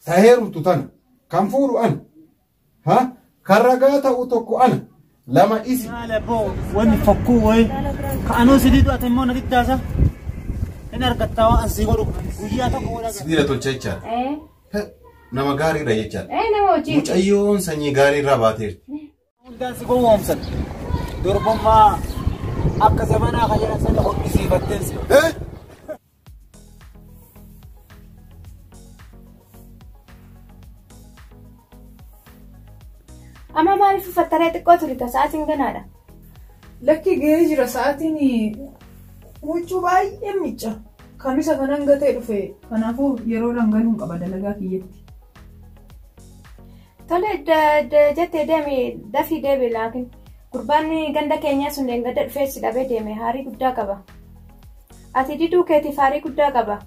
taheerumtu tana kan fuudhu ana ha karragaa ta'u tokko ana lama isi maale boo wanni fakkuu wayi ka anuu sidiidu ati immoo natti daasa inni argattaa waan asii godhu guyyaa tokko walagaa sidiira tolcha jechaadha nama gaariirra jechaadha nama hojii mucayyoon sanyii gaariirraa baateerti hundaan si gowwoomsan durbummaa akka zamanaa kan sana hoqqisiifatteen si amma maaliif uffattaree xiqqoo turita sa'aatiin ganaadha lakki gahee jira sa'aatiin huccuu baay'ee micca kamisa kanan gatee dhufe kanaafuu yeroo langaluun qaba dalagaa kiyyatti tole jettee deemi dafii deebi laakiin gurbaan ganda keenyaa sun ganda dhufee si dhabee deeme haarii guddaa qaba ati diduu keetiif haarii guddaa qaba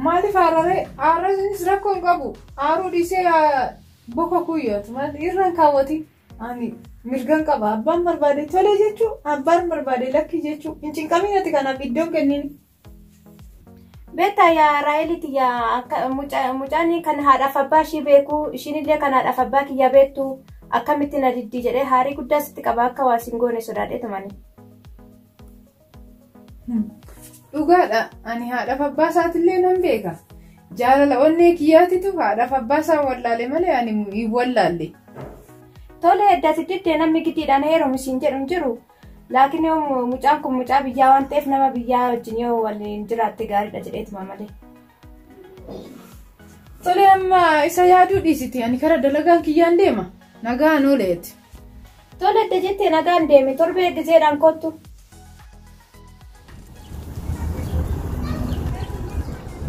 maaliif aararee aarasinis rakkoon qabu aaruu dhiisee boka kuyyooti maal irraan kaawwati ani mirgan qaba abbaan barbaade tole jechuu abbaan barbaade lakki jechuu hin cinqaminati kanaaf iddoon kennin beektaa yaa raayiliti yaa akka mucaan kan haadhaaf abbaa ishii beeku ishiinillee kan haadhaaf abbaa kiyya beektu akkamitti na diddii jedhee haarii guddaa sitti qaba akka waasiin goone sodaadheetu mani dhugaadha ani haadhaaf abbaa isaatillee nan beeka jaalala onnee kiyyaatitu haadhaaf abbaa isaa wallaale malee ani hin wallaalle tole eddaati diddee namni giddiidhaan heerumu siin jedhu jiru laakiin yoo mucaan kun mucaa biyyaa waan ta'eef nama biyyaa wajjin yoo waliin jiraatte gaariidha jedheetuma malee tole amma isa yaaduu dhiisiti ani kara dalagaan kiyyaan deema nagaan ooleeti tole edda jettee nagaan deeme torbee eeggiseedhaan kottu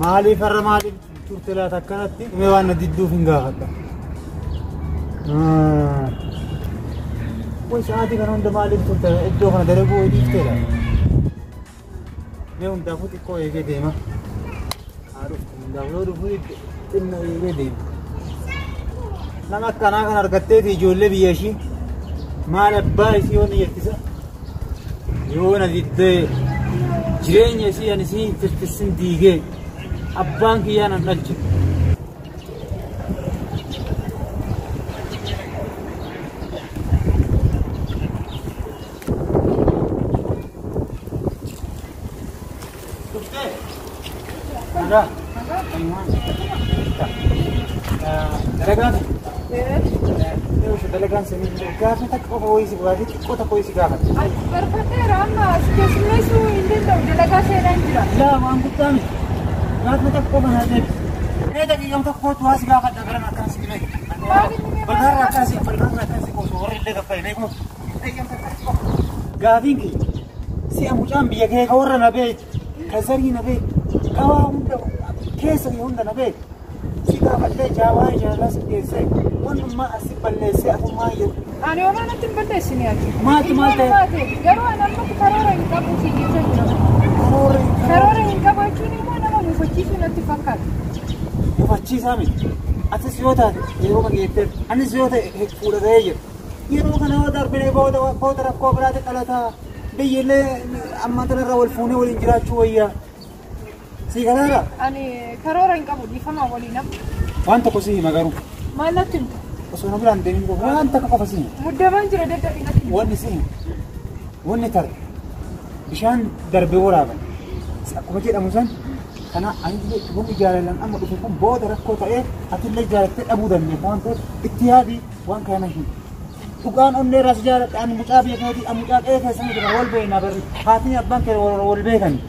maaliif har'a maaliif turte laata akkanatti dhumee waan na didduuf hin gaafadha way sa'aatii kana hunda maaliif turte iddoo kana dalaguu dhiifteedha mee hundaafuu xiqqoo eegee deema haa dhuftu hundaaf yoo dhufu xinna eegee deema nama akkanaa kan argatteeti ijoollee biyya ishii maal abbaa isii yoo ni jettisa yoo na diddee jireenya isii ani isii tirtisin diigee abbaan kiyyaan an dhalche dalagaan sanii gaafa takka ho'iisi gaafa xiqqoo takka ho'iisi gaafa barbaaddeera amma keessummeessuu hin danda'u dalagaa seeraan jira laa waan guddaa miti gaafa takka mana deebi mee daqiiqaa tokkootu haasi gaafa dagaran akkanas dhibee bal'aarraa akkaasii qoosoo warri illee gaffaye beeku gaafiin kee si'a mucaan biyya kee ka warra na beeku ka zarii na beeku qabaa hunda keessa hunda na beeku si gaafadhee jaawaa jaalala si dhiyeessee wanummaa asi balleessee afummaa jedhu ani waan natti hin balleessine ati maati maal ta'e garuu ani amma karoora hin qabu si jecha jira karoora hin qabu jechuun immoo nama mufachiisuu natti fakkaata mufachiisaa miti atis yoo taate yeroo kan geetteef anis yoo ta'e fuudhatee jiru yeroo kana yoo darbinee booda rakkoo biraatti dhalataa biyyillee amma tanarra wal fuunee waliin jiraachuu wayyaa sii kanaadha ani karoora hin qabu dhiifamaa waliin amma waan tokko sii hima garuu maal natti himta osoo na biraan deemin qofa waan takka qofa sii hima muddamaan jira dadhabbii natti himta wanni sii hima wanni tarre bishaan darbee waraaban akkuma jedhamu san kana ani wanni jaalalan amma dhufe kun booda rakkoo ta'ee atillee jaalattee dhabuu dandeessa waan ta'eef itti yaadii waan kana hin dhugaan onnee ras jaaladha ani mucaa biyya keetii ani mucaa qe'ee keessanii jira wal beekna barri haatiin abbaan kee wal beekani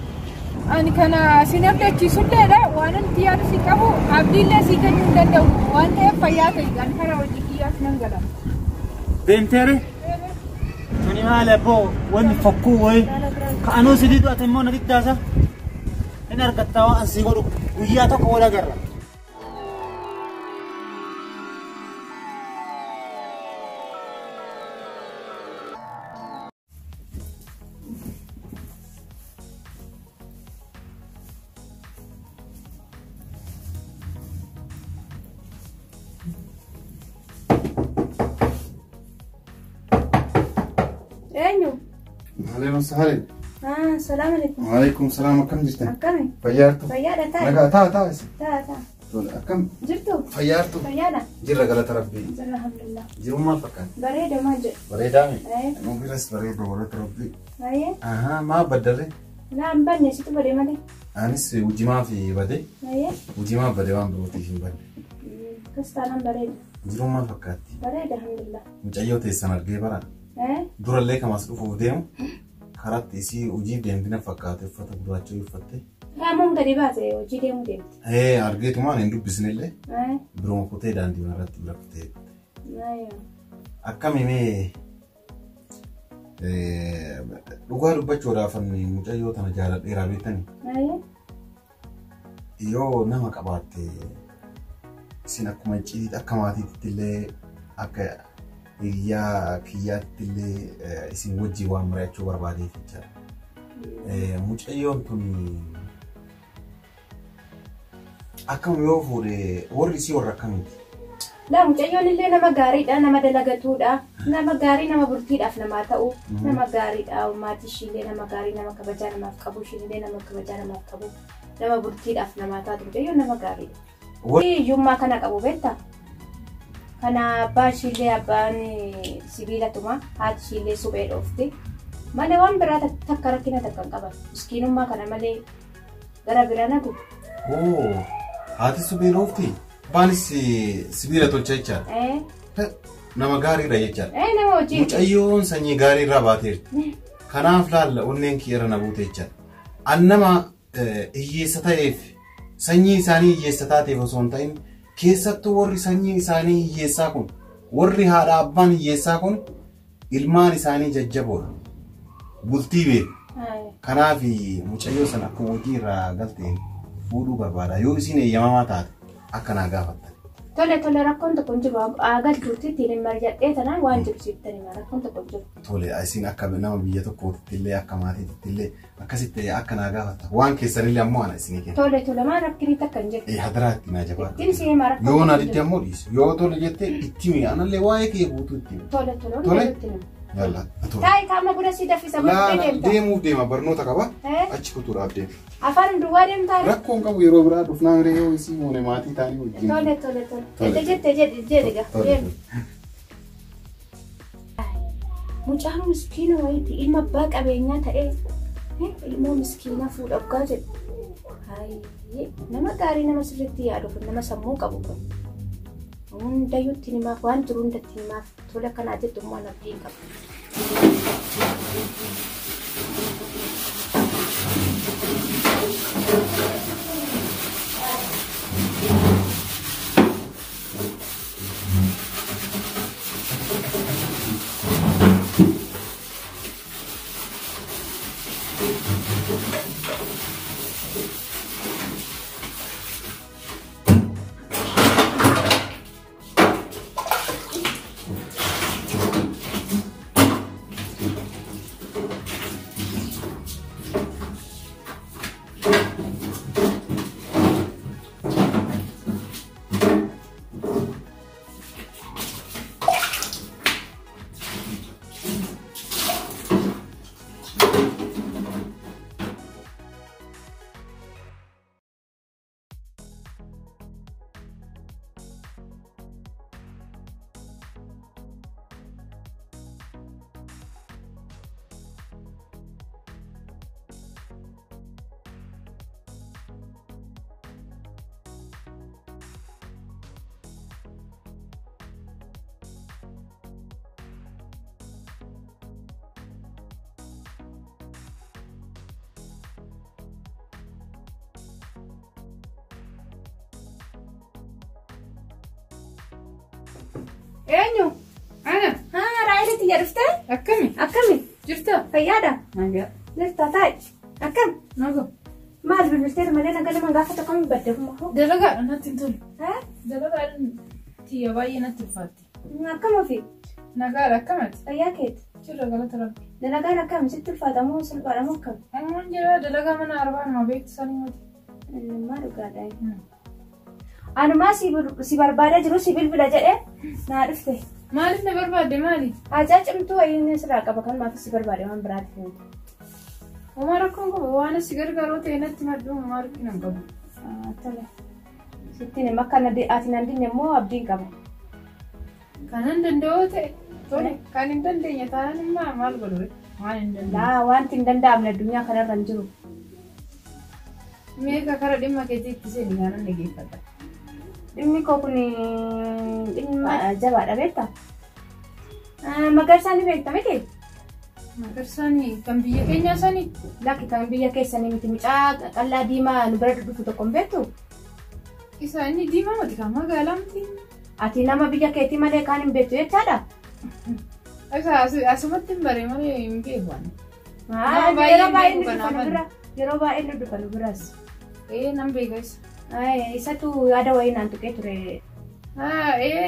ani kana sin abdachiisulleedha waan anti yaadu si qabu abdiillee si kennuu hin danda'u waan ta'eef fayyaa ta'e ani karaa hojii kiyyaas nan gala deemteere tuni maal abboo wanni fakkuu wayi ka anuu sidiidu ati immoo na diddaasa hin argattaa waan asii godhu guyyaa tokko wal agarra عليكم السلام. السلام عليكم. وعليكم السلام. كم جيتن؟ كم؟ فيارتو. فيارة تا. نجا تا تا. تا تا. Akkam Jirtu? fayyaartu Fayyaadha? jirra galata rabbii. Jirra alhamdulillah. Jirummaa fakkaata. Bareeda maal jedhu? Bareedaa mi? Eh. Mobiilas bareeda galata rabbii. Ayyee? Ahaa maa baddarre? Naan banne situ badee malee? Anis ujimaa fi bade. Ayyee? Ujimaa bade waan birootiif hin badne. Kristaanaan bareeda. Jirummaa fakkaatti. Bareeda alhamdulillah. Mucayyoo teessan argee bara. Durallee kamas dhufuuf deemu karatti isii hojii deemtina fakkaate uffata gurraacha uffatte. Qaamoon gadi baate hojii deemuu deemti. Argeetumaan hin dubbisnellee biroo kutee daandii irratti bira kutee. Akkami mee dhugaa dubbachuudhaaf mucayyoo tana jaaladheeraa beektanii? Yoo nama qabaatte isin akkuma cidhiidha akka maatiitti illee akka hiriyaa kiyyaatti illee isin wajjii waan mari'achuu barbaadeef jechaadha. Mucayyoon tun akkam yoo fuudhe warri isii warra akkamiiti? Laa mucayyoon illee nama gaariidha, nama dalagatuudha, nama gaarii nama bultiidhaaf namaa ta'u, nama gaariidha. Maatii ishiillee nama gaarii, nama kabajaa namaaf qabu, ishiillee nama kabajaa namaaf qabu, nama bultiidhaaf namaa taatu mucayyoon nama gaariidha. Hiyyummaa kana qabu beektaa? Kana abbaa ishiillee abbaan sibiila tuma, haati ishiillee suphee dhoofti. Malee waan biraa takka rakkina takka hin qaban. Miskiinummaa kana malee gara bira nagu. Haati suphee dhoofti? Abbaanis sibiila tolcha jechaadha. Nama gaariidha jechaadha. Nama hojii. Mucayyoon sanyii gaarii irraa baateerti. Kanaaf laalla onneen kiyya na buute jechaadha. An nama hiyyeessa ta'eef sanyii isaanii hiyyeessa taateef osoo hin ta'in keessattuu warri sanyii isaanii hiyyeessaa kun warri haadha abbaan hiyyeessaa kun ilmaan isaanii jajjaboodha. Bultii beeku. Kanaaf mucayyoo sana akkuma hojii irraa galteen fuudhuu barbaada. Yoo isin eeyyamamaa taate akkanaa gaafatta. Tole rakkoon tokko hin jiru. Galchuutti ittiin marjadhee tanaan waan jibsiiftanii rakkoon tokko hin jiru. Tole isin akka nama biyya tokkootti illee akka maatiitti illee akkasitti akkanaa gaafatta. Waan keessanillee ammoo ana isinii kenna. Tole maan rakkini takka hin jiru. Hadaraa itti naa jabaadha. Ittiin si himaa rakkoon. Yoo na didde ammoo dhiisu. Yoo tole jettee itti mi anallee waa'ee kee guutuu itti mi. Tole. Yalla. Taa'ee qaama buna si daffisa bakkee deemta. Deemuuf deema barnoota qaba. Achi kutuudhaaf deema. Afaan duwwaa deemtaa? Rakkoon qabu yeroo biraa dhufnaa miree yoo isii moone maatii taanii wajjin. Tole. Jettee jedhiga. Mucaan miskiina wayiiti ilma abbaa qabeenyaa ta'ee ilmoo miskiina fuudhaaf gaa jedhu. Nama gaarii nama sirriitti yaadu kun nama sammuu qabu kun. Hundayyuu itti himaaf waan jiru hundatti himaaf tola kanaa jettu immoo nabdiin qabu. Eenyu? Ana. Raayilitti jedhuftee? Akkami? Jirta? Fayyaadha? Nagaa. Jirta taa'e. Akkam? Nagaa. Maal bilbilteera malee nagaa lama gaafa tokko baddeefuma hoo? Dalagaadha natti hin tolu. Dalagaadhaan tiyya baay'ee natti ulfaatti. Akkam ofii? Nagaadha akkamati? Fayyaa keeti? Jirra galata rabbi. Dalagaan akkam sitti ulfaatamoo salphaadhamoo akkam? Ammoon jira dalagaa mana arbaa nama beektu sanii mati. Maal dhugaadha? Anumaa si barbaadaa jiru si bilbila jedhee naa dhufte. Maaliif na barbaadde maali? Hajaa cimtuu wayiin sirraa qaba kan maaf si barbaade waan biraati fi Homaa rakkoon qabu waan si gargaaroo ta'e natti maddu homaa rakkina hin qabu. Tole. Sittiin makka ati nan dinne immoo abdiin qaba. Kanan danda'oo ta'e tole kan hin dandeenye taanaan immoo maal godhu waan hin danda'u. Wanti hin danda'amne addunyaa kanarra hin jiru. Meeqa kara dhimma keetiitti seeni kanan dhageeffata. Dhimmi koo kun dhimma jabaadha beektaa? Magarsaan ni beekta miti? Magarsaan kan biyya keenyaa sanii? Lakki kan biyya keessanii miti mucaa qallaa diimaa nu bira dhufu tokko hin beektu? Isa inni diimaa miti kan magaalaa miti? Ati nama biyya keetii malee kaan hin beektu jechaadha? Asumatti hin bare malee hin beeku. Yeroo baay'ee nu dhufa nu biras. Nan beeka isa. Isatu yaada wayii naan tuqee ture.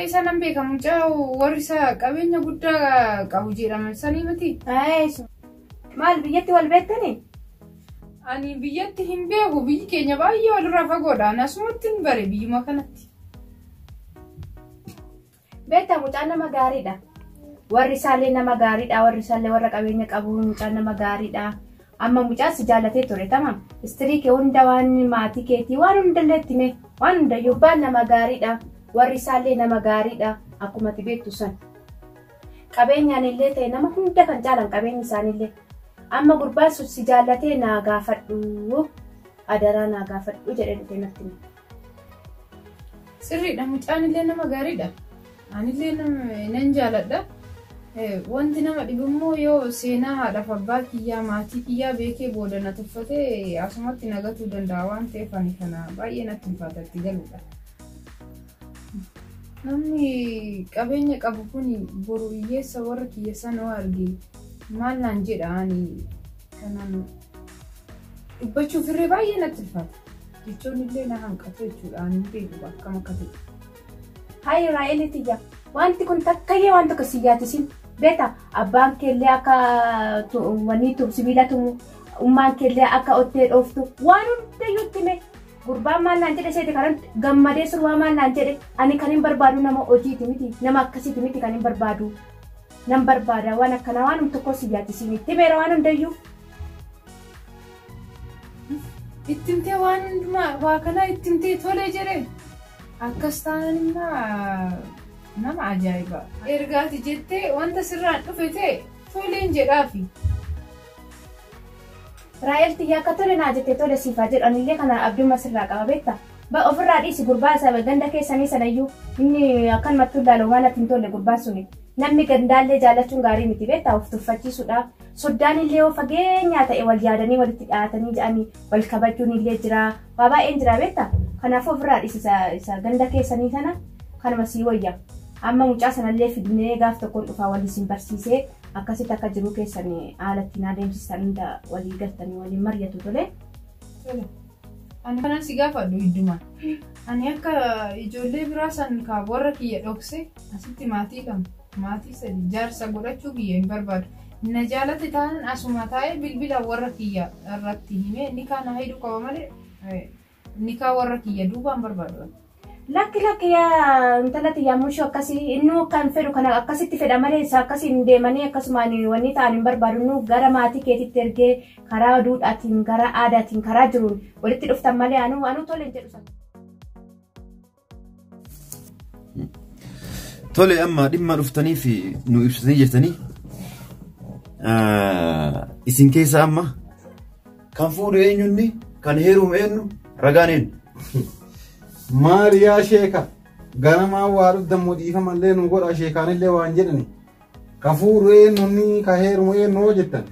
Isa nan beeka mucaa warri isaa qabeenya guddaa qabu jedhama sanii miti? Maal biyyatti wal beektani? Ani biyyatti hin beeku biyyi keenya baay'ee walirraa fagoodha. Asumatti hin bare biyyuma kanatti. Beektaa mucaan nama gaariidha. Warri isaallee nama gaariidha. Warri isaallee warra qabeenya qabu mucaan nama gaariidha. Amma mucaan si jaallatee ture tamam. Istirii kee hunda waan maatii keetii waan hundallee itti mee waan hundayyuu baan nama gaariidha. Warri isaallee nama gaariidha. Akkuma ati beektu san. Qabeenyaan illee ta'e nama hunda kan caalan qabeenyi isaaniillee. Amma gurbaan sun si jaallatee naa gaafadhu. Adaraa naa gaafadhu jedhee dhufee natti hime. Sirriidha mucaan illee nama gaariidha. Anillee nan jaaladha. Wanti nama dhibu immoo yoo seenaa haadhaaf abbaa kiyyaa maatii kiyyaa beekee booda na tuffatee asumatti nagatuu danda'a waan ta'eef ani kana baay'ee natti ulfaata itti galuudha. Namni qabeenya qabu kun boru hiyyeessa warra kiyya sana arge maal naan jedha ani kanaan dubbachuuf irree baay'ee natti ulfaata. Jechoon illee na hanqatu jechuudha ani beeku akkam akka ta'e. Hayi Raa'elitiyya wanti kun takkayyee waan tokko si yaadisiin beektaa abbaan keellee akka wanii sibiila tumu ummaan keellee akka ottee dhooftu waan hundayyuu itti hime gurbaan maal naan jedhe seete kanan gammadee surwaa maal naan jedhe ani kan hin barbaadu nama hojiiti miti nama akkasiiti miti kan hin barbaadu nan barbaada waan akkanaa waan tokko si yaadisiin itti meera waan hundayyuu. Ittimtee waan hundumaa waa kanaa ittimtee tolee jedhee. Akkas taanaan immoo nama ajaa'iba. Ergaati jettee wanta sirraan dhufe ta'e toleen jedhaafi. Raa'eltiyyaa akka tole naa jettee tole siifaa jedhanillee kana abdummaa sirraa qaba beektaa. Ofirraa dhiisi gurbaa isaa ganda keessanii sanayyuu inni akkan mattuu ilaalu waan ati hin tolle gurbaan suni. Namni gandaallee jaallachuun gaarii miti beektaa of tuffachiisuudha. Soddaan illee yoo fageenyaa ta'e wal yaadanii walitti dhiyaatanii jedhanii wal kabajuun illee jira. Waa baay'een jira beektaa. Kanaafuu ofirraa dhiisi isa ganda keessanii sana kanuma sii wayya. Amma mucaa sanallee fidnee gaaf tokkoon dhufaa waliin barsiisee akkasitti akka jiru keessanii haala ittiin adeemsisan hunda walii galtanii waliin mari'atu tole. Ani kanan si gaafadhu hiddumaan. Ani akka ijoollee biraa san kaa warra kiyya dhokse asitti maatii qabna. Maatii sadi jaarsa godhachuu kiyya hin barbaadu. Na jaalate taanaan asuma taa'ee bilbila warra kiyya irratti himee ni kaana hedduu qaba malee ni kaa warra kiyya duubaan barbaadu. Lakki yaa intalati yaa mushoo akkasii inni kan fedhu kana akkasitti fedha malee isa akkasiin deemanii akkasumaan wanni ta'an hin barbaadu nu gara maatii keetitti ergee karaa duudhaatiin gara aadaatiin karaa jiruun walitti dhuftan malee anu tole jedhu sana. Tole amma dhimma dhuftanii fi nu ibsitanii jirtanii isin keessa amma kan fuudhu eenyunni kan heerumu eenyu ragaan eenyu. Maariyaa sheeka ganamaa waa dhudhamuu dhiifamallee nu godha sheekaanillee waan jedhani ka fuudhu eenyunni ka heerumu eenyu jettan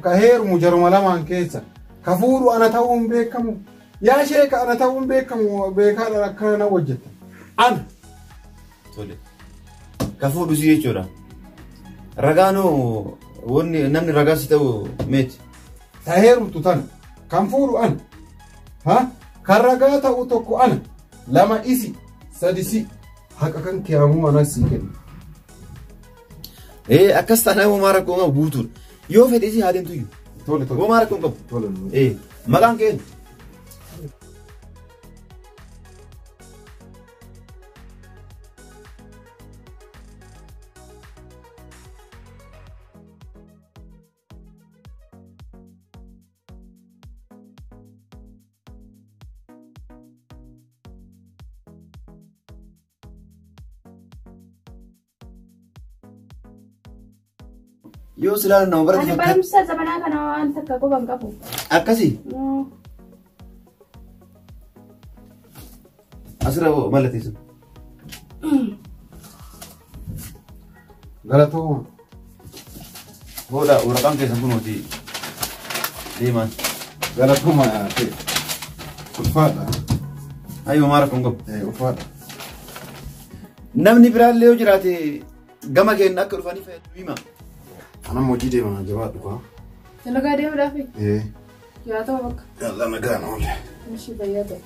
ka heerumu jaruma lamaan keessa ka fuudhu ana ta'uun beekamu yaa sheeka ana ta'uun beekamu beekaadha akkana na hojjettan ana. Tole ka fuudhu si jechuudha. Ragaanoo wanni namni ragaa si ta'u meeti. Ta heerumtu tana kan fuudhu ana kan ragaa ta'u tokko ana lama isi sadisi haqa kan kiyaamu mana sii kenna. Akkas taanaa homaa rakkoo qabu guutuudha. Yoo fedhe isii haa deemtu iyyuu. Tole tole. Homaa rakkoo qabu. Tole. Maqaan keenyu. Yoo silaa nama barate Ani barumsa zamanaa kana waan takka quban qabu. akkasii asirra mallateessu. Galatooma. Booda waraqaan keessan kunuuti deeman. Galatooma ta'e. Ulfaadha. Ayyoo maara kun qabu. Ulfaadha. Namni biraallee yoo jiraate gama keenya akka dhufanii fayyadu hima. Anam hojii deemaa jabaadhu kaa. Dalagaa deemuudhaaf yaa ta'u bakka. Yalla nagaan oolle. Ishii fayyaa ta'e.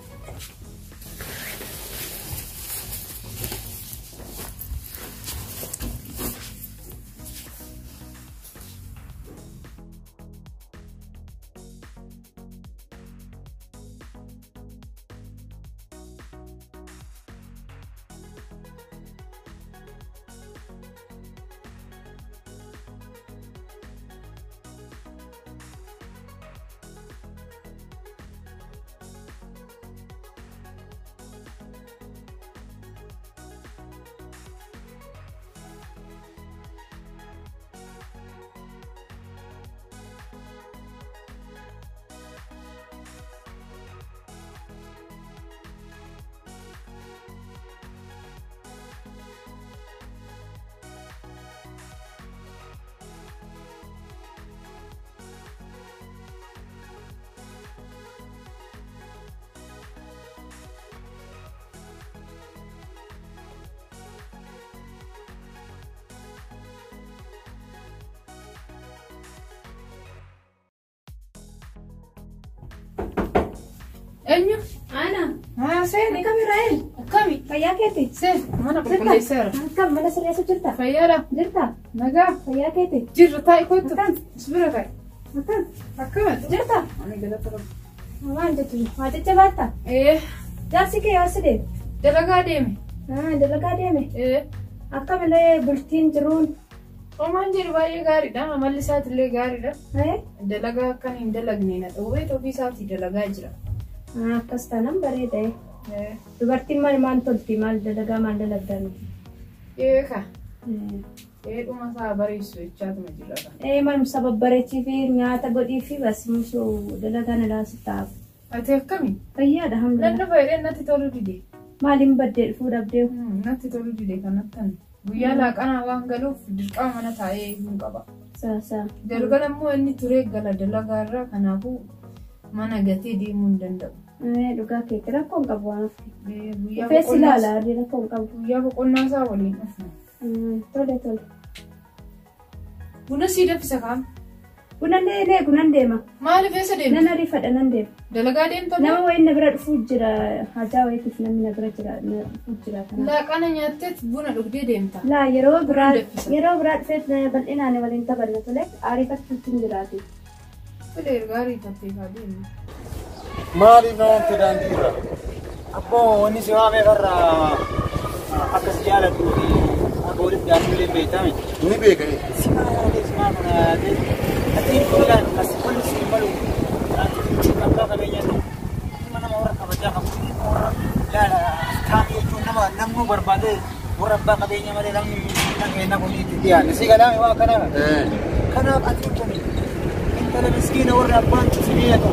Eenyu? Ana. Seeni. Akkam Israa'el? Akkami? Fayyaa keeti? Seen mana qulqulleesseera. Akkam mana sirreessa jirta? Fayyaadha. Jirta? Nagaa. Fayyaa keeti? Jirra taa'i kottu. Akkam? Sibira taa'i. Akkam? Akkamatti? Jirta? Ani galata qabu. Waan jettu waa jajjabaatta? Jaarsi kee yoo si deeme? Dalagaa deeme. Dalagaa deeme? Akkamilee bultiin jiruun? Omaan jedhu baay'ee gaariidha. Amalli isaatiillee gaariidha. Dalagaa akkan hin dalagne na dhowwee ofii isaatii dalagaa jira. Akkas taanaan bareeda. Dubartiin maal tolti? Maal dalagaa maal dalagdan? Eeka. Dhuma isaa bareessu jechaatuma jira. Manumsa babbareechii fi nyaata godhii fi basmuusuu dalagaa na laasi taa'u. Ati akkami? Fayyaadha hamdulillah. Nanna fayyadee natti toluu dide. Maaliin baddee dhufuu dhabdee? Natti toluu dide kanattan. Guyyaa laaqanaa waan galuuf dirqama mana taa'ee hin qaba. Saa. Galgala immoo inni turee gala dalagaarraa kanaafuu mana gatee deemuu hin danda'u. Dhugaa keetti rakkoo hin qabu waan hafe. Feessi ilaalaa rakkoo hin qabu. Guyyaa boqonnaa isaa waliin dhufna. Tole. Buna sii danfisa kaam? Bunan deema. Maaliif eessa deemta? Nan ariifadha nan deema. Dalagaa deemta? Nama wayiin na bira dhufuu jira. Hajaa wayiitiif namni na bira dhufuu jira. Laaqana nyaatteet buna dhugdee deemta? Laa yeroo biraa dhufeet bal'inaan waliin taphanna tole ariifachuutti hin jiraatu. Tole ergaa ariifattee kaa deemna. Maaliif namatti daandii irra? Abboo wanni si waamee farra akkas jaaladhu akka walitti daandiilee beekame. Ni beekame. Simaa kana yaadee atiin tolaan as qolli si malu abbaa qabeenyaa nama nama warra kabajaa qabu warra laala taa'ee jechuun namni barbaade warra abbaa qabeenyaa malee namni dhageenyaa kun itti dhiyaanne si galaame waa kanaa. Kanaaf atiin kun intala miskiina warra abbaan cisineetu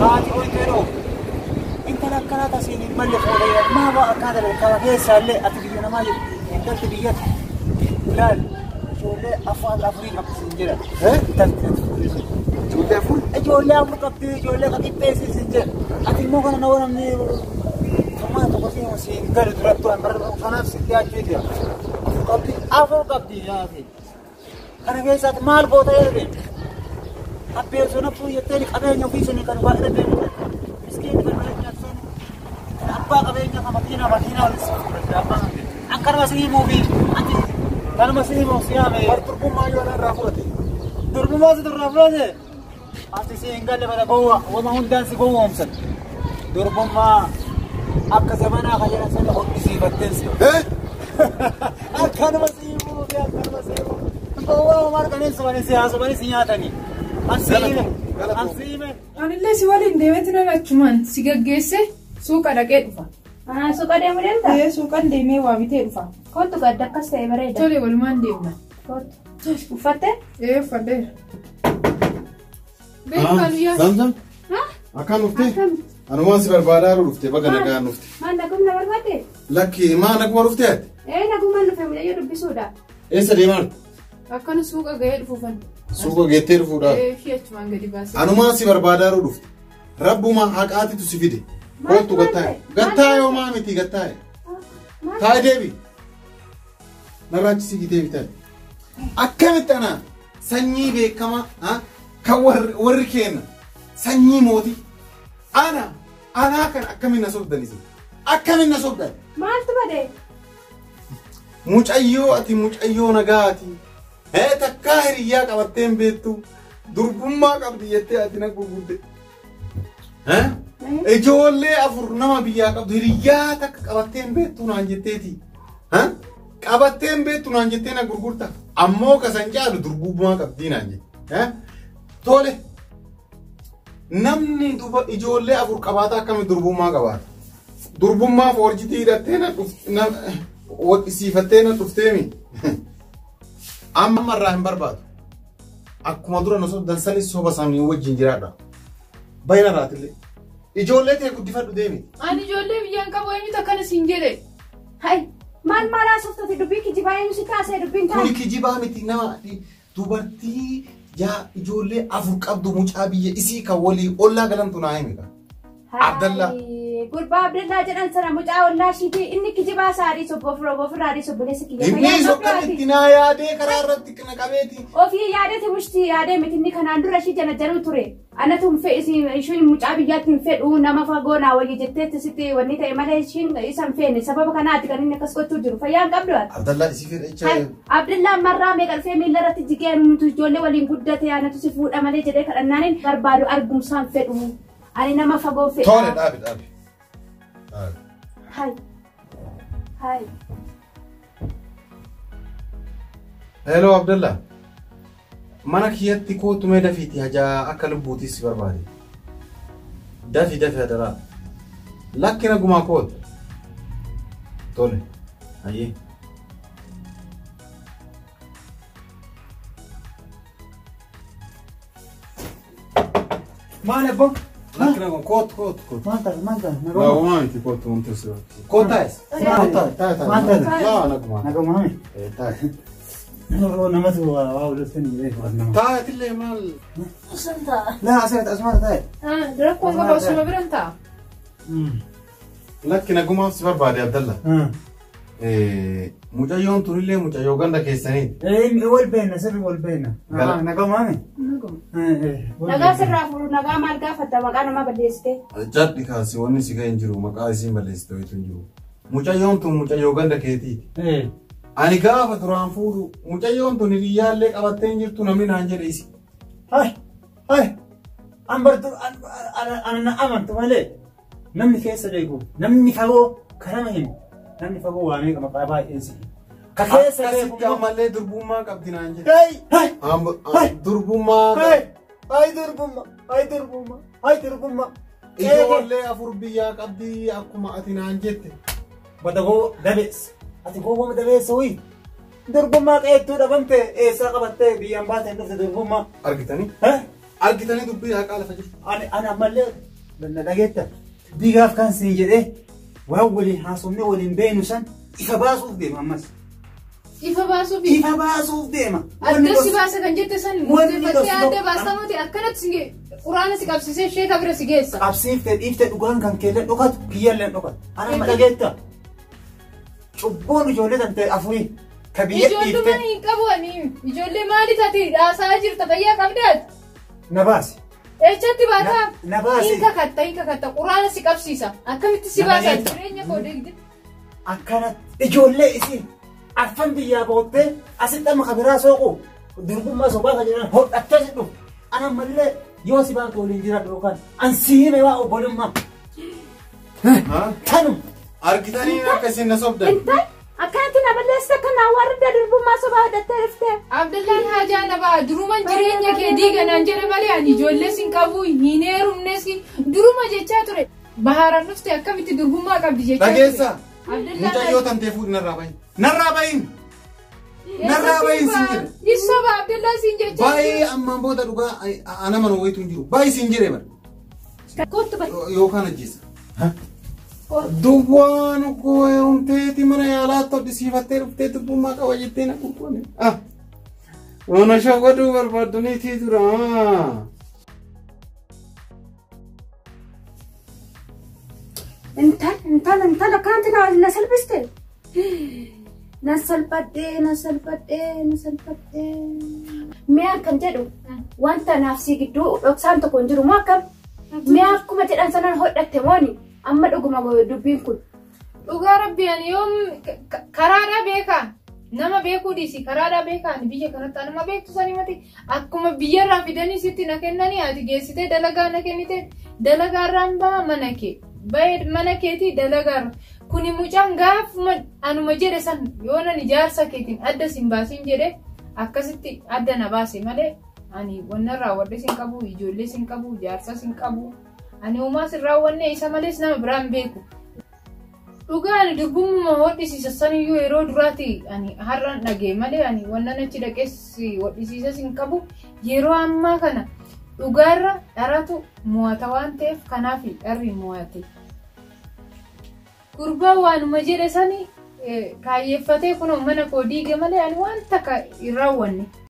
haati hoyteedhoo intala akkanaa tasiin hin malle fuudhee maaba akkana dalkaba keessaallee ati biyya namaa jirti intalti biyyatti laal ijoollee afurii qabsiisin jira. Ijoollee afur? Ijoollee afur qabdi ijoollee qaqixxeessisin jira. Ati immoo kana nama namni firmaa tokko siin gadi durattu kanaaf si dhiyaachuu jira. Afur qabdi yaate. Kana keessaatti maal goota jedhame? Abbeen sun affuu jettee qabeenya ofii sun kan baay'ee deemu. Miskiin balbaleenyaa sun abbaa qabeenya kan makiinaa walitti fuudhate abbaan akkanuma siimuu fi ati kanuma siimuu siyaame. Durbummaa yoo irraa fudhate. Durbummaa si irraa fudhate? Ati si hin galle bada gowwa wama hundaan si gowwoomsan. Durbummaa akka zamanaa kan jedhan sana hodhisiifatteen si. Akkanuma siimuu fi akkanuma siimuu. Gowwaa homaa arganiinsu bani si haasubanii si nyaatanii. Ansiime. Anillee si waliin deemeeti nama achumaan si gaggeesse suuqa dhaqee dhufa. Suuqa deemuu deemta? Suuqan deemee waa bitee dhufa. Kottu gadda akkas ta'e bareeda. Tole walumaan deemna. Kottu. Uffatte? Uffadheera. Beekan yaa. Zamzam. Akkaan dhuftee? Akkam? Anumaan si barbaadaa dhuftee baga nagaan dhufte. Maal nagumna barbaadde? Lakki maa naguma dhuftee ati? Nagummaan dhufe mucayyoo dubbisuudha. Eessa deemaa? Akkana suuqa gahee dhufuufan. Suuqa geettee dhufuudhaaf. Fiyachumaan gadi baasee. Anumaan si barbaadaa dhufte. Rabbuma haqaatitu si fide. Kootu gattaa'e. Gattaa'e homaa miti gattaa'e. Taa'e deebi. Narraachisi gitee bitaa. Akkamitti ana sanyii beekama kan warri kenna sanyii mootii anaa kan akkamiin na sobdanisi akkamiin na sobdan. Maaltu bade? Mucayyoo ati mucayyoo nagaati. Takkaa hiriyyaa qabatteen beektu durbummaa qabdi jettee ati na gurgudde. Ijoollee afur nama biyyaa qabdu hiriyyaa takka qabatteen beektu naan jetteeti. Qabatteen beektu naan jettee na gurgurta. Ammoo kasan caalu durbummaa qabdii naan jette. Tole namni duba ijoollee afur qabaata akkami durbummaa qabaata. Durbummaa foorjitii hidhattee na waqisiifattee na dhufteemi. Amma irraa hin barbaadu. Akkuma dura nosoo dansanis soba samii wajjin jiraadha. Bayna raatillee. Ijoollee ta'e guddifadhu deemi. Ani ijoollee biyyaan qabu eenyutu akkana siin jedhe. Hai maal haasoftate dubbii kijibaa eenyu si kaasee dubbiin taa'e? Kuni kijibaa miti nama dubartii yaa ijoollee afur qabdu mucaa biyya isii kan walii ollaa galantu naa himika. Abdallaa. Gurbaa Abdallaa jedhan sana mucaa ollaa ishiiti inni kijibaa saarii ofirraa sobboleessa kiyya. Inni sokkamitti naa yaadee karaa irratti na qabeeti. Ofii yaadeeti mushtii yaadee miti inni kanaan dura ishii jala jaluu ture. Anatu ishiin mucaa biyyaatti hin fedhu nama fagoo naa wayii jetteetti sitti wanni ta'e malee ishiin isa hin feene sababa kanaati kan inni akkas gochuu jiru fayyaa hin qabdu ati. Abdallaa isii fedha. Abdallaan marraa meeqalfee miila irratti jigee nuti ijoollee waliin guddate anatu si fuudha malee jedhee kadhannaaniin barbaadu argumsaan fedhu. Ani nama fagoo fedha. Tole dhaabi. Hai. Hello Abdallah. Mana kiyyatti kootu mee dafiiti hajaa akka lubbuutis si barbaade. Dafi adaraa. Lakkina gumaa kootu. Tole. Ayyee. Maal abbo? Lakkina gumaa kootu. Maal ta'a? Nagumaa miti kootu wanti si barbaade. Kootaayis. Maal ta'a? Laa nagumaa. Nagumaa mi? Taa'e. Namatu waa ulfani beeku. Taatillee maal? Laa asuma taa'e. Rakkoon qaba osuma biran ta'a. Lakkina gumaaf si barbaade Abdallah. Mucayyoon tunillee mucayyoo ganda keessanii. Wal beekna sirri wal beekna. Nagumaa mi? Nagaa sirraa furu nagaa maal gaafatta maqaa nama balleessite. Jaddi kaasi wanni si ga'een jiru maqaa isiin balleessite wayitu hin jiru. Mucayyoon tun mucayyoo ganda keetiiti. Ani gaafa duraan fuudhu mucayyoon tun hiriyyaallee qabattee jirtu namni naan jedhe isi. Hai ambartu ana amantu malee namni keessa beeku namni fagoo karama himu namni fagoo waa meeqa maqaa baay'een si. Ka keessa beeku ammallee durbummaa qabdi naan jedhe. Durbummaa. Hai durbummaa. Ijoollee afur biyyaa qabdi akkuma ati naan jette. Badagoo dabeessa. Ati goowwama dabeessa wii. Durbummaa qeettuu dhabamte eessaa qabattee biyyaan baatee dhufte durbummaa. Argitanii? Argitanii dubbii haqaa lafa jirtu. Ani ammallee na dhageetta. Diigaaf kan siin jedhee waan waliin haasofnee waliin beenu san ifa baasuuf deema ammas. Ifa baasuuf? Ifa baasuuf deema. Adda si baasa kan jette san murteeffattee adda baastamuuti akkanatti quraana si qabsiisee sheeka bira si geessa. Qabsiiftee dhiiftee dhugaan kan keellee dhokatu kiyyallee dhokatu. Ani amma dhageetta. Cubbuun ijoollee tantee afurii ka biyya dhiiftee. Ijoollee hin qabu ani ijoollee maali taati dhaasaa jirta fayyaa qabdaati. Na baasi. Ejjatti baataa. Na baasi. Hiika katta quraana si qabsiisa akkamitti si baasa jireenya koo deegde. Akkanatti ijoollee isii affan biyyaa boottee asitti amma kabiraa sooqu durbummaa sobaa kan jedhan hodhattee si dhufu. Ana ammallee yoo si baatu waliin jiraadhu yookaan an si hime waa obbolummaa. Tanum. Argitanii akkasiin na sobdan. Akkanatti na balleessite akka naa warra durbummaa sobaa hodhattee dhuftee. Abdallaan haajaa na ba'a duruman jireenya kee diiganaan jedhe malee ani ijoollee sin qabu hin heerumnes duruma jechaa ture. Bahaaraan dhufte akkamitti durbummaa qabdi jechaa ture. Dhageessa. Mucayyoo tantee fuudhi narraa bahin. Narraa bahin. Narraa baay'ee siin jira. Isa Abdullah siin jecha. Baay'ee ammaan booda dhugaa ana mana wayitu hin jiru. Baay'ee siin jiree bara. Kottu bar. Yookaan ajjeesa. Duwwaan koomteeti mana yaalaatti hodhisiifattee dhuftee dubbummaa qaba jettee na qulqulle. Wana shawwaduu barbaadaniitii tura. Intal akkanatti na salphiste. Na salphadhee. Mee akkan jedhu wanta naaf si gidduu dhoksaan tokko hin jiru moo akkam? Mee akkuma jedhan sanan hodhatte mooni amma dhuguma dubbiin kun. Dhugaa rabbi ani yoom karaadhaa beekaa. Nama beekuu dhiisi karaadhaa beekaan biyya kanatti nama beektu sanii mati akkuma biyyarraa fidanii sitti na kennanii ati geessitee dalagaa na kennite dalagaarraan ba'a mana kee baay'ee mana keetii dalagaarra kuni mucaan gaafuma anuma jedhe san yoo nan ijaarsa keetiin adda sin baasiin jedhe akkasitti adda na baase malee ani wannan raawwadhe sin qabu ijoollee sin qabu ijaarsa sin qabu ani uumaa sin raawwanne isa malees nama biraan beeku. Dhugaan dubbummaa hodhisiisa saniyyuu yeroo duraati ani har'aan dhagee malee ani wannan achi dhaqeessi hodhisiisa sin qabu yeroo ammaa kana dhugaarra dharatu mo'ata waan ta'eef kanaaf dharri mo'ate. Gurbaa waanuma jedhe sani kaayyeeffatee kun mana koo diige malee ani waan takka hin raawwanne.